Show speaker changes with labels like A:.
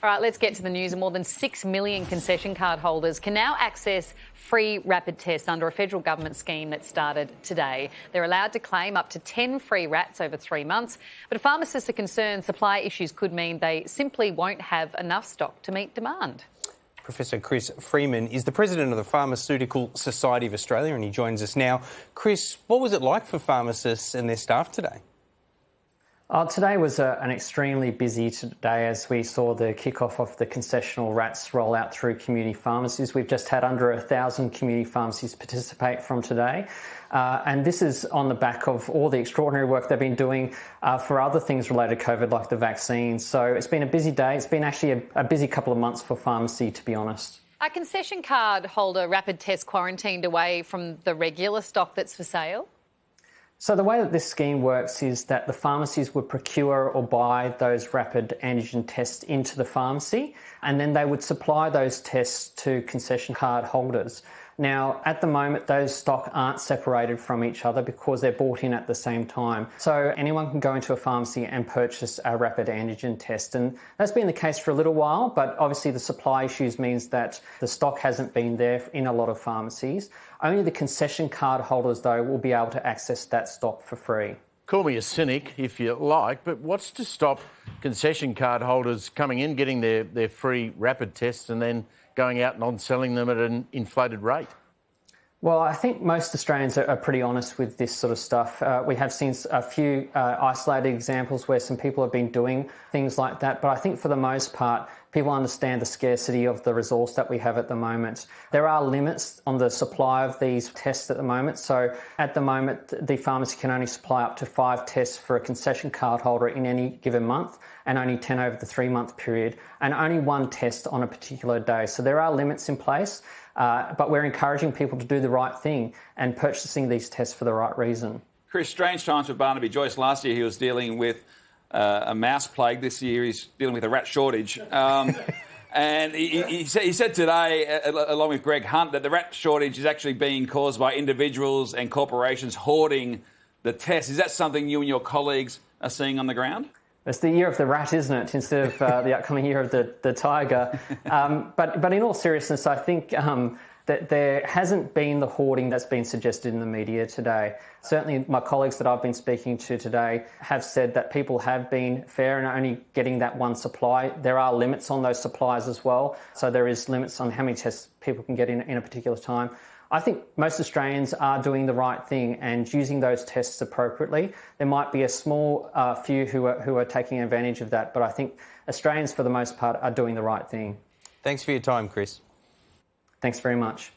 A: All right, let's get to the news. More than 6 million concession card holders can now access free rapid tests under a federal government scheme that started today. They're allowed to claim up to 10 free RATs over 3 months, but pharmacists are concerned supply issues could mean they simply won't have enough stock to meet demand.
B: Professor Chris Freeman is the president of the Pharmaceutical Society of Australia and he joins us now. Chris, what was it like for pharmacists and their staff today?
C: Today was an extremely busy day as we saw the kick-off of the concessional RATs roll out through community pharmacies. We've just had under 1,000 community pharmacies participate from today. And this is on the back of all the extraordinary work they've been doing for other things related to COVID, like the vaccines. So it's been a busy day. It's been actually a busy couple of months for pharmacy, to be honest.
A: Are concession card holder rapid tests quarantined away from the regular stock that's for sale?
C: So the way that this scheme works is that the pharmacies would procure or buy those rapid antigen tests into the pharmacy, and then they would supply those tests to concession card holders. Now, at the moment, those stock aren't separated from each other because they're bought in at the same time. So anyone can go into a pharmacy and purchase a rapid antigen test. And that's been the case for a little while, but obviously the supply issues means that the stock hasn't been there in a lot of pharmacies. Only the concession card holders, though, will be able to access that stock for free.
D: Call me a cynic if you like, but what's to stop concession card holders coming in, getting their free rapid tests and then going out and on-selling them at an inflated rate?
C: Well, I think most Australians are pretty honest with this sort of stuff. We have seen a few isolated examples where some people have been doing things like that, but I think for the most part, people understand the scarcity of the resource that we have at the moment. There are limits on the supply of these tests at the moment. So at the moment, the pharmacy can only supply up to 5 tests for a concession card holder in any given month, and only 10 over the 3-month period, and only 1 test on a particular day. So there are limits in place, but we're encouraging people to do the right thing and purchasing these tests for the right reason.
E: Chris, strange times for Barnaby Joyce. Last year he was dealing with a mouse plague. This year he's dealing with a rat shortage. And he said today, along with Greg Hunt, that the rat shortage is actually being caused by individuals and corporations hoarding the tests. Is that something you and your colleagues are seeing on the ground?
C: It's the year of the rat, isn't it, instead of the upcoming year of the tiger. But in all seriousness, I think that there hasn't been the hoarding that's been suggested in the media today. Certainly my colleagues that I've been speaking to today have said that people have been fair and only getting that one supply. There are limits on those supplies as well. So there is limits on how many tests people can get in a particular time. I think most Australians are doing the right thing and using those tests appropriately. There might be a small few who are taking advantage of that, but I think Australians, for the most part, are doing the right thing.
B: Thanks for your time, Chris.
C: Thanks very much.